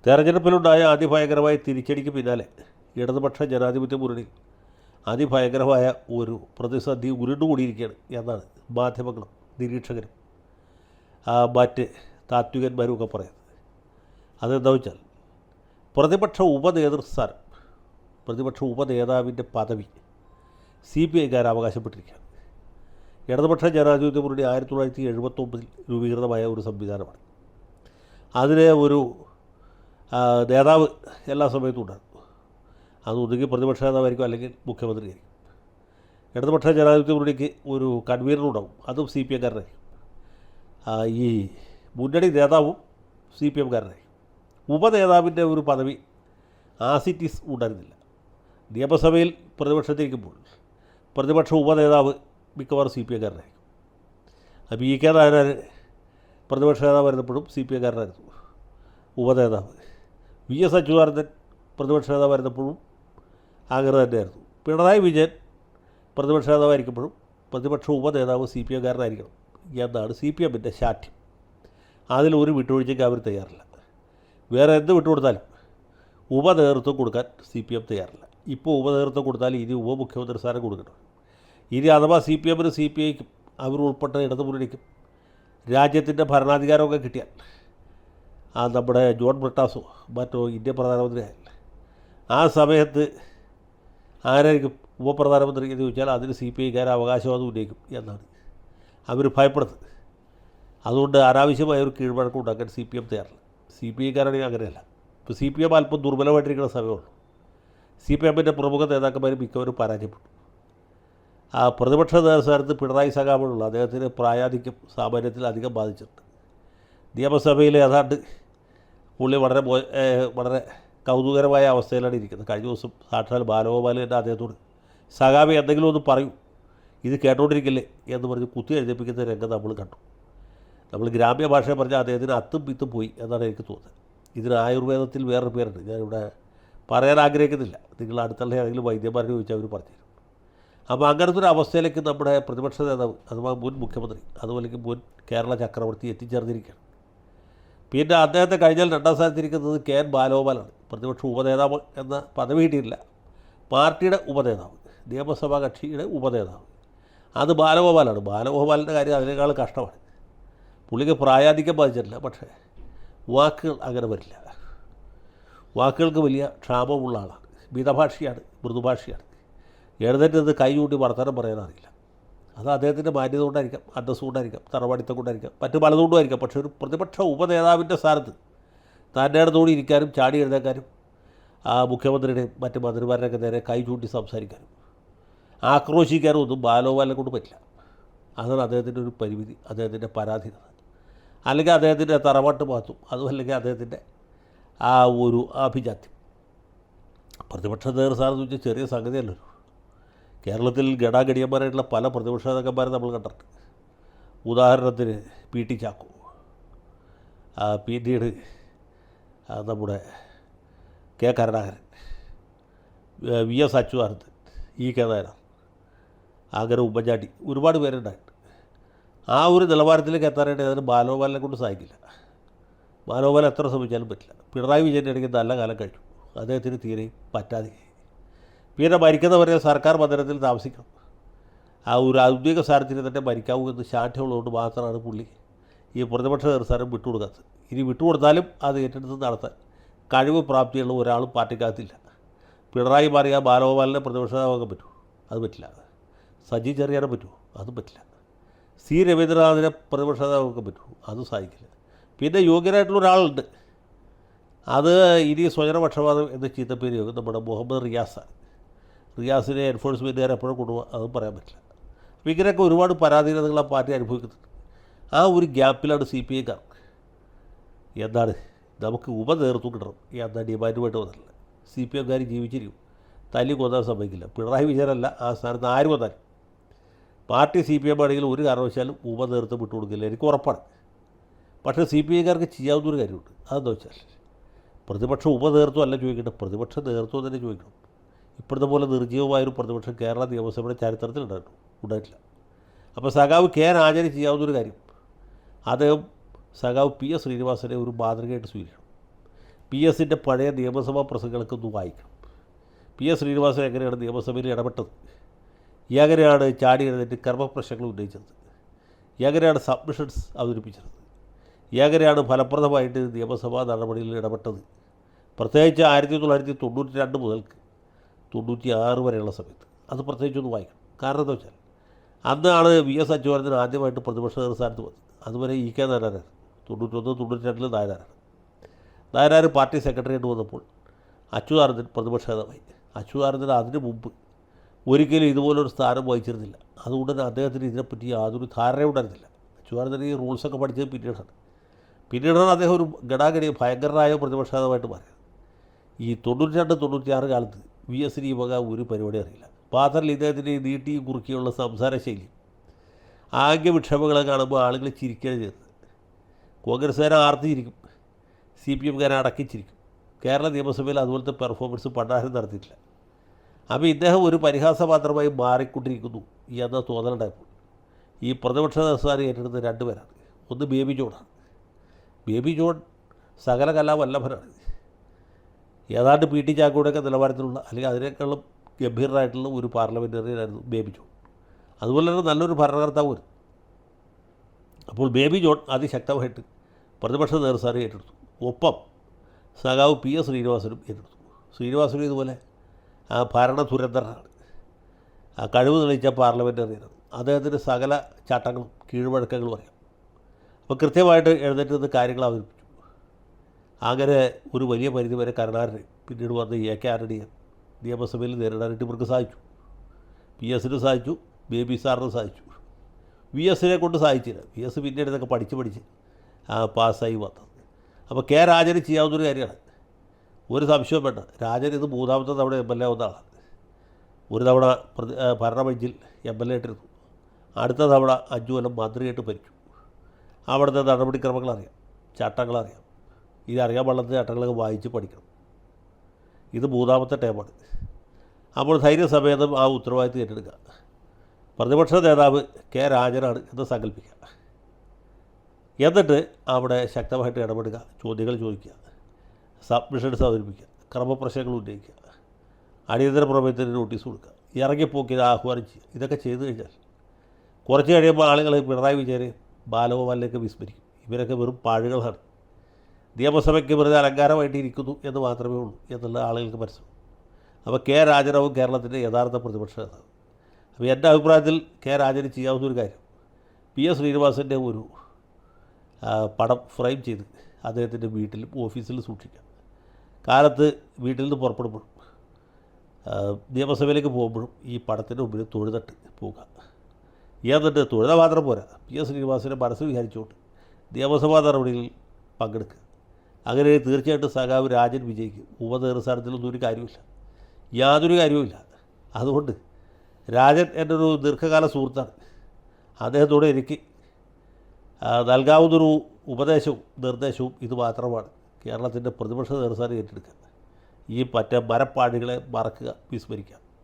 തെരഞ്ഞെടുപ്പിലുണ്ടായ അതിഭയങ്കരമായ തിരിച്ചടിക്ക് പിന്നാലെ ഇടതുപക്ഷ ജനാധിപത്യ മുന്നണി അതിഭയങ്കരമായ ഒരു പ്രതിസന്ധി ഉരുണ്ടുകൂടിയിരിക്കുകയാണ് എന്നാണ് മാധ്യമങ്ങളും നിരീക്ഷകരും മറ്റ് താത്വികന്മാരും ഒക്കെ പറയുന്നത്. അതെന്താ വെച്ചാൽ പ്രതിപക്ഷ ഉപനേതാവിൻ്റെ പദവി CPIക്കാർ അവകാശപ്പെട്ടിരിക്കുകയാണ്. ഇടതുപക്ഷ ജനാധിപത്യ മുന്നണി 1979 രൂപീകൃതമായ ഒരു സംവിധാനമാണ്. അതിന് ഒരു നേതാവ് എല്ലാ സമയത്തും ഉണ്ടാകും. അത് ഒന്നുകിൽ പ്രതിപക്ഷ നേതാവായിരിക്കും, അല്ലെങ്കിൽ മുഖ്യമന്ത്രിയായിരിക്കും. ഇടതുപക്ഷ ജനാധിപത്യ മുന്നണിക്ക് ഒരു കൺവീനറുണ്ടാവും, അതും CPIക്കാരനായിരിക്കും. ഈ മുന്നണി നേതാവും CPIക്കാരനായിരിക്കും. ഉപനേതാവിൻ്റെ ഒരു പദവി ആസിറ്റീസ് ഉണ്ടായിരുന്നില്ല. നിയമസഭയിൽ പ്രതിപക്ഷത്തിരിക്കുമ്പോൾ പ്രതിപക്ഷ ഉപനേതാവ് മിക്കവാറും CPIക്കാരനായിരിക്കും. അപ്പോൾ EK നായനാർ പ്രതിപക്ഷ നേതാവായിരുന്നപ്പോഴും CPIക്കാരനായിരുന്നു ഉപനേതാവ്. VS അച്യുതാനന്ദൻ പ്രതിപക്ഷ നേതാവായിരുന്നപ്പോഴും അങ്ങനെ തന്നെയായിരുന്നു. പിണറായി വിജയൻ പ്രതിപക്ഷ നേതാവായിരിക്കുമ്പോഴും പ്രതിപക്ഷ ഉപനേതാവ് CPIക്കാരനായിരിക്കണം എന്നാണ് CPMൻ്റെ ശാഠ്യം. അതിലൊരു വിട്ടുവീഴ്ചയ്ക്ക് അവർ തയ്യാറില്ല. വേറെ എന്ത് വിട്ടുകൊടുത്താലും ഉപനേതൃത്വം കൊടുക്കാൻ CPM തയ്യാറില്ല. ഇപ്പോൾ ഉപനേതൃത്വം കൊടുത്താൽ ഇനി ഉപമുഖ്യമന്ത്രി സ്ഥാനം കൊടുക്കണം. ഇനി അഥവാ CPMനും CPIക്കും അവർ ഉൾപ്പെട്ട ഇടതുമുന്നണിക്കും രാജ്യത്തിൻ്റെ ഭരണാധികാരമൊക്കെ കിട്ടിയാൽ നമ്മുടെ ജോൺ ബ്രിട്ടാസോ മറ്റോ ഇന്ത്യൻ പ്രധാനമന്ത്രിയായാൽ ആ സമയത്ത് ആരായിരിക്കും ഉപപ്രധാനമന്ത്രി എന്ന് ചോദിച്ചാൽ അതിന് CPIക്കാർ അവകാശവാദം ഉന്നയിക്കും എന്നാണ് അവർ ഭയപ്പെടുന്നത്. അതുകൊണ്ട് അനാവശ്യമായ ഒരു കീഴ്വഴക്കം ഉണ്ടാക്കാൻ CPM തയ്യാറില്ല. CPIക്കാരാണെങ്കിൽ അങ്ങനെയല്ല. ഇപ്പോൾ CPM അല്പം ദുർബലമായിട്ടിരിക്കുന്ന സമയമുള്ളൂ. CPMൻ്റെ പ്രമുഖ നേതാക്കന്മാർ മിക്കവരും പരാജയപ്പെട്ടു. ആ പ്രതിപക്ഷ സ്ഥാനത്ത് പിണറായി സഖാവുള്ള അദ്ദേഹത്തിന് പ്രായാധിക്യം സാമാന്യത്തിൽ അധികം ബാധിച്ചിട്ടുണ്ട്. നിയമസഭയിൽ ഏതാണ്ട് പുള്ളി വളരെ കൗതുകരമായ അവസ്ഥയിലാണ് ഇരിക്കുന്നത്. കഴിഞ്ഞ ദിവസം സാക്ഷാൽ ബാലഗോപാൽ തന്നെ അദ്ദേഹത്തോട് സഖാവ് എന്തെങ്കിലും ഒന്ന് പറയൂ, ഇത് കേട്ടോണ്ടിരിക്കില്ലേ എന്ന് പറഞ്ഞ് കുത്തി എഴുതിപ്പിക്കുന്ന രംഗം നമ്മൾ കണ്ടു. നമ്മൾ ഗ്രാമ്യ ഭാഷയെ പറഞ്ഞാൽ അദ്ദേഹത്തിന് അത്തും പിത്തും പോയി എന്നാണ് എനിക്ക് തോന്നുന്നത്. ഇതിന് ആയുർവേദത്തിൽ വേറൊരു പേരുണ്ട്, ഞാനിവിടെ പറയാൻ ആഗ്രഹിക്കുന്നില്ല. നിങ്ങൾ അടുത്തുള്ള ഏതെങ്കിലും വൈദ്യന്മാരെ ചോദിച്ചാൽ അവർ പറഞ്ഞുതരും. അപ്പോൾ അങ്ങനത്തെ ഒരു അവസ്ഥയിലേക്ക് നമ്മുടെ പ്രതിപക്ഷ നേതാവ് അഥവാ മുൻ മുഖ്യമന്ത്രി അതുപോലെ മുൻ കേരള ചക്രവർത്തി എത്തിച്ചേർന്നിരിക്കുകയാണ്. പിന്നെ അദ്ദേഹത്തെ കഴിഞ്ഞാൽ രണ്ടാം സ്ഥാനത്തിരിക്കുന്നത് KN ബാലഗോപാലാണ്. പ്രതിപക്ഷ ഉപനേതാവ് എന്ന പദവി കിട്ടിയിട്ടില്ല, പാർട്ടിയുടെ ഉപനേതാവ്, നിയമസഭാ കക്ഷിയുടെ ഉപനേതാവ് അത് ബാലഗോപാലാണ്. ബാലഗോപാലിൻ്റെ കാര്യം അതിനേക്കാൾ കഷ്ടമാണ്. പുള്ളിക്ക് പ്രായാധിക്യം ബാധിച്ചിട്ടില്ല, പക്ഷേ വാക്കുകൾ അങ്ങനെ വരില്ല. വാക്കുകൾക്ക് വലിയ ക്ഷാമമുള്ള ആളാണ്. മിതഭാഷിയാണ്, മൃദുഭാഷിയാണ്. എഴുന്നേറ്റത് കൈ ചൂണ്ടി വർത്തമാനം പറയാനറിയില്ല. അത് അദ്ദേഹത്തിൻ്റെ മാന്യത കൊണ്ടായിരിക്കാം, അന്തസ്സ് കൊണ്ടായിരിക്കാം, തറവാടിത്തം കൊണ്ടായിരിക്കാം, മറ്റു പലതുകൊണ്ടുമായിരിക്കാം. പക്ഷേ ഒരു പ്രതിപക്ഷ ഉപനേതാവിൻ്റെ സ്ഥാനത്ത് തൻ്റെ അടുത്തോടെ ഇരിക്കാനും ചാടി എഴുന്നേക്കാനും മുഖ്യമന്ത്രിയുടെയും മറ്റ് മന്ത്രിമാരുടെയൊക്കെ നേരെ കൈ ചൂണ്ടി സംസാരിക്കാനും ആക്രോശിക്കാനും ഒന്നും ബാലഗോപാലിനെ കൊണ്ട് പറ്റില്ല. അതാണ് അദ്ദേഹത്തിൻ്റെ ഒരു പരിമിതി, അദ്ദേഹത്തിൻ്റെ പരാധീനത, അല്ലെങ്കിൽ അദ്ദേഹത്തിൻ്റെ തറവാട്ട് മഹത്വം, അതും അല്ലെങ്കിൽ അദ്ദേഹത്തിൻ്റെ ആ ഒരു ആഭിജാത്യം. പ്രതിപക്ഷ നേതൃസ്ഥാനം വെച്ചാൽ ചെറിയ സംഗതിയല്ലല്ലോ. കേരളത്തിൽ ഗടാഗടിയന്മാരായിട്ടുള്ള പല പ്രതിപക്ഷ നേതാക്കന്മാരെ നമ്മൾ കണ്ടിട്ടുണ്ട്. ഉദാഹരണത്തിന് PT ചാക്കോ, പിന്നീട് നമ്മുടെ K Karunakaran, VS Achuthanandan, EK Nayanar, അങ്ങനെ ഉമ്മൻചാണ്ടി, ഒരുപാട് പേരുണ്ടായിട്ടുണ്ട്. ആ ഒരു നിലവാരത്തിലേക്ക് എത്താനായിട്ട് അതിന് ബാലഗോപാലിനെ കൊണ്ട് സാധിക്കില്ല. ബാലഗോപാൽ എത്ര ശ്രമിച്ചാലും പറ്റില്ല. പിണറായി വിജയൻ്റെ ഇടയ്ക്ക് നല്ല കാലം കഴിഞ്ഞു, അദ്ദേഹത്തിന് തീരെയും പറ്റാതെ. പിന്നെ മരിക്കുന്നവരെ സർക്കാർ മന്ദിരത്തിൽ താമസിക്കണം. ആ ഒരു ഔദ്യോഗിക സ്ഥാനത്തിന് തന്നെ മരിക്കാവൂ എന്ന് ശാഠ്യമുള്ളതുകൊണ്ട് മാത്രമാണ് പുള്ളി ഈ പ്രതിപക്ഷ നേതൃസ്ഥാനം വിട്ടുകൊടുക്കാത്തത്. ഇനി വിട്ടുകൊടുത്താലും അത് ഏറ്റെടുത്ത് നടത്താൻ കഴിവ് പ്രാപ്തിയുള്ള ഒരാളും പാർട്ടിക്കകത്തില്ല. പിണറായി മാറിയാൽ ബാലഗോപാലിനെ പ്രതിപക്ഷ നേതാവാക്കാൻ പറ്റുമോ? അത് പറ്റില്ല. സജി ചെറിയാനെ പറ്റുമോ? അതും പറ്റില്ല. C രവീന്ദ്രനാഥിനെ പ്രതിപക്ഷ നേതാവാക്കാൻ പറ്റുമോ? അതും സാധിക്കില്ല. പിന്നെ യോഗ്യനായിട്ടുള്ള ഒരാളുണ്ട്, അത് ഇനി സ്വജനപക്ഷപാതം എന്ന് ചീത്തപ്പേര് നമ്മുടെ മുഹമ്മദ് റിയാസിനെ എൻഫോഴ്സ്മെൻറ്റുകാർ എപ്പോഴും കൊണ്ടുപോകാം, അതും പറയാൻ പറ്റില്ല. അപ്പോൾ ഇങ്ങനെയൊക്കെ ഒരുപാട് പരാധീനതകൾ ആ പാർട്ടി അനുഭവിക്കുന്നുണ്ട്. ആ ഒരു ഗ്യാപ്പിലാണ് CPIക്കാർ എന്താണ് നമുക്ക് ഉപനേതൃത്വം കിട്ടണം എന്ന ഡിമാൻഡുമായിട്ട് വന്നിട്ടില്ല. CPMക്കാർ ജീവിച്ചിരിക്കും, തല്ലി കൊന്നാൻ സമ്മതിക്കില്ല. പിണറായി വിജയനല്ല ആ സ്ഥാനത്ത് ആര് വന്നാലും. പാർട്ടി CPM ആണെങ്കിൽ ഒരു കാരണവശാലും ഉപനേതൃത്വം വിട്ടുകൊടുക്കില്ല, എനിക്ക് ഉറപ്പാണ്. പക്ഷേ CPIക്കാർക്ക് ചെയ്യാവുന്നൊരു കാര്യമുണ്ട്. അതെന്താ വെച്ചാൽ പ്രതിപക്ഷ ഉപനേതൃത്വം അല്ല ചോദിക്കേണ്ടത്, പ്രതിപക്ഷ നേതൃത്വം തന്നെ ചോദിക്കണം. ഇപ്പോഴത്തെ പോലെ നിർജ്ജീവമായൊരു പ്രതിപക്ഷം കേരള നിയമസഭയുടെ ചരിത്രത്തിൽ ഉണ്ടായിട്ടില്ല. അപ്പോൾ സഖാവ് ആചാര്യ ചെയ്യാവുന്നൊരു കാര്യം, അദ്ദേഹം സഖാവ് PS ശ്രീനിവാസനെ ഒരു മാതൃകയായിട്ട് സ്വീകരിക്കണം. പി എസിൻ്റെ പഴയ നിയമസഭാ പ്രസംഗങ്ങൾക്കൊന്ന് വായിക്കണം. പി എസ് ശ്രീനിവാസൻ എങ്ങനെയാണ് നിയമസഭയിൽ ഇടപെട്ടത്, എങ്ങനെയാണ് ചാടി എഴുന്നേറ്റ് കർമ്മപ്രശ്നങ്ങൾ ഉന്നയിച്ചത്, എങ്ങനെയാണ് സബ്മിഷൻസ് അവതരിപ്പിച്ചത്, എങ്ങനെയാണ് ഫലപ്രദമായിട്ട് നിയമസഭാ നടപടിയിൽ ഇടപെട്ടത്, പ്രത്യേകിച്ച് 1992 മുതൽക്ക് 96 വരെയുള്ള സമയത്ത്. അത് പ്രത്യേകിച്ചൊന്ന് വായിക്കണം. കാരണം എന്താ വെച്ചാൽ അന്നാണ് വി എസ് അച്യുതാനന്ദൻ ആദ്യമായിട്ട് പ്രതിപക്ഷ നേതൃസ്ഥാനത്ത് വന്നത്. അതുവരെ ഇ കെ നായനാരാണ്. 91, 92 നായനാരാണ്. നായനാർ പാർട്ടി സെക്രട്ടറിയായിട്ട് വന്നപ്പോൾ അച്യുതാനന്ദൻ പ്രതിപക്ഷ നേതാവായി. അച്യുതാനന്ദൻ അതിന് മുമ്പ് ഒരിക്കലും ഇതുപോലൊരു സ്ഥാനം വഹിച്ചിരുന്നില്ല. അതുകൊണ്ട് തന്നെ അദ്ദേഹത്തിന് ഇതിനെപ്പറ്റി യാതൊരു ധാരണയും ഉണ്ടായിരുന്നില്ല. അച്യുതാനന്ദൻ ഈ റൂൾസൊക്കെ പഠിച്ചത് പിന്നീടാണ് അദ്ദേഹം ഒരു ഗടാഗടി ഭയങ്കരനായ പ്രതിപക്ഷ നേതാവായിട്ട് മാറിയത്. ഈ 92, 96 കാലത്ത് വി എസിന് ഈ വക ഒരു പരിപാടി അറിയില്ല. മാത്രമല്ല ഇദ്ദേഹത്തിൻ്റെ നീട്ടിയും കുറുക്കിയുള്ള സംസാര ശൈലി, ആംഗ്യ വിക്ഷേപങ്ങളെ കാണുമ്പോൾ ആളുകൾ ചിരിക്കുകയാണ് ചെയ്തത്. കോൺഗ്രസ്സുകാരെ ആർത്തിച്ചിരിക്കും, CPM-കാരെ അടക്കിച്ചിരിക്കും. കേരള നിയമസഭയിൽ അതുപോലത്തെ പെർഫോമൻസ് പണ്ടാരും നടത്തിയിട്ടില്ല. അപ്പോൾ ഇദ്ദേഹം ഒരു പരിഹാസപാത്രമായി മാറിക്കൊണ്ടിരിക്കുന്നു എന്ന തോന്നലുണ്ടായപ്പോൾ ഈ പ്രതിപക്ഷ സ്ഥാനം ഏറ്റെടുത്ത 2 പേരാണ്. ഒന്ന് ബേബി ജോണാണ്. ബേബി ജോൺ സകല കലാവല്ലഭനാണ്. ഏതാണ്ട് പി ടി ചാക്കോയുടെയൊക്കെ നിലവാരത്തിലുള്ള അല്ലെങ്കിൽ അതിനേക്കാളും ഗംഭീരമായിട്ടുള്ള ഒരു പാർലമെൻറ്ററിയനായിരുന്നു ബേബി ജോൺ. അതുപോലെ തന്നെ നല്ലൊരു ഭരണകർത്താവ്. അപ്പോൾ ബേബി ജോൺ അതിശക്തമായിട്ട് പ്രതിപക്ഷ നേതൃസ്ഥാനം ഏറ്റെടുത്തു. ഒപ്പം സഖാവ് പി എസ് ശ്രീനിവാസനും ഏറ്റെടുത്തു. ശ്രീനിവാസനും ഇതുപോലെ ഭരണ ദുരന്തരാണ്, കഴിവ് തെളിയിച്ച പാർലമെൻറ്ററിയനാണ്. അദ്ദേഹത്തിൻ്റെ സകല ചട്ടങ്ങളും കീഴ്വഴക്കങ്ങളും അറിയാം. അപ്പോൾ കൃത്യമായിട്ട് എഴുന്നേറ്റ് കാര്യങ്ങൾ അവതരിപ്പിച്ചു. അങ്ങനെ ഒരു വലിയ പരിധിവരെ കരുണാകരനെ പിന്നീട് വന്ന് എ കെ ആന്റണിയെ നിയമസഭയിൽ നേരിടാനായിട്ട് ഇവർക്ക് സാധിച്ചു. പി എസിന് സാധിച്ചു, ബേബി സാറിന് സാധിച്ചു. വി എസിനെ കൊണ്ട് സാധിച്ചില്ല. വി എസ് പിന്നീട് ഇതൊക്കെ പഠിച്ച് പാസ്സായി വന്നത്. അപ്പോൾ കെ രാജന് ചെയ്യാവുന്നൊരു കാര്യമാണ്. ഒരു സംശയവും വേണ്ട. രാജൻ ഇത് 3ാമത്തെ തവണ MLA ആവുന്ന ആളാണ്. ഒരു തവണ ഭരണബെഞ്ചിൽ MLA ആയിട്ടിരുന്നു. അടുത്ത തവണ 5 കൊല്ലം മന്ത്രിയായിട്ട് ഭരിച്ചു. അവിടുത്തെ നടപടിക്രമങ്ങളറിയാം, ചട്ടങ്ങളറിയാം. ഇതറിയാൻ പാടുള്ള ചട്ടങ്ങളൊക്കെ വായിച്ച് പഠിക്കണം. ഇത് 3ാമത്തെ ടേമാണ്. അപ്പോൾ ധൈര്യസമേതം ആ ഉത്തരവാദിത്വം ഏറ്റെടുക്കുക. പ്രതിപക്ഷ നേതാവ് കെ രാജനാണ് എന്ന് സങ്കല്പിക്കുക. എന്നിട്ട് അവിടെ ശക്തമായിട്ട് ഇടപെടുക, ചോദ്യങ്ങൾ ചോദിക്കുക, സബ്മിഷൻസ് അവതരിപ്പിക്കുക, ക്രമപ്രശ്നങ്ങൾ ഉന്നയിക്കുക, അടിയന്തര പ്രമേയത്തിന് നോട്ടീസ് കൊടുക്കുക, ഇറങ്ങിപ്പോക്കിയത് ആഹ്വാനം ചെയ്യുക. ഇതൊക്കെ ചെയ്തു കഴിഞ്ഞാൽ കുറച്ച് കഴിയുമ്പോൾ ആളുകൾ പിണറായി വിജയനെ ബാലഗോപാലിലേക്ക് വിസ്മരിക്കും. ഇവരൊക്കെ വെറും പാഴുകളാണ്, നിയമസഭയ്ക്ക് വെറുതെ അലങ്കാരമായിട്ട് ഇരിക്കുന്നു എന്ന് മാത്രമേ ഉള്ളൂ എന്നുള്ള ആളുകൾക്ക് മനസ്സിലാവും. അപ്പോൾ കെ രാജനാവും കേരളത്തിൻ്റെ യഥാർത്ഥ പ്രതിപക്ഷ നേതാവ്. അപ്പോൾ എൻ്റെ അഭിപ്രായത്തിൽ കെ രാജന് ചെയ്യാവുന്നൊരു കാര്യം പി എസ് ശ്രീനിവാസൻ്റെ ഒരു പടം ഫ്രെയിം ചെയ്ത് അദ്ദേഹത്തിൻ്റെ വീട്ടിലും ഓഫീസിലും സൂക്ഷിക്കാം. കാലത്ത് വീട്ടിൽ നിന്ന് പുറപ്പെടുമ്പോഴും നിയമസഭയിലേക്ക് പോകുമ്പോഴും ഈ പടത്തിൻ്റെ മുമ്പിൽ തൊഴുതട്ട് പോകുക. എന്നിട്ട് തൊഴുത മാത്രം പോരാ, പി എസ് ശ്രീനിവാസനെ മനസ്സ് വിചാരിച്ചുകൊണ്ട് നിയമസഭാ നടപടിയിൽ പങ്കെടുക്കുക. അങ്ങനെ തീർച്ചയായിട്ടും സഖാവ് രാജൻ വിജയിക്കും. ഉപനേതൃസ്ഥാനത്തിലൊന്നും ഒരു കാര്യമില്ല, യാതൊരു കാര്യവുമില്ല. അതുകൊണ്ട് രാജൻ എൻ്റെ ഒരു ദീർഘകാല സുഹൃത്താണ്. അദ്ദേഹത്തോട് എനിക്ക് നൽകാവുന്നൊരു ഉപദേശവും നിർദ്ദേശവും ഇത് മാത്രമാണ്. കേരളത്തിൻ്റെ പ്രതിപക്ഷ നേതൃസ്ഥാനം ഏറ്റെടുക്കുക. ഈ മരപ്പാടികളെ മറക്കുക, വിസ്മരിക്കുക.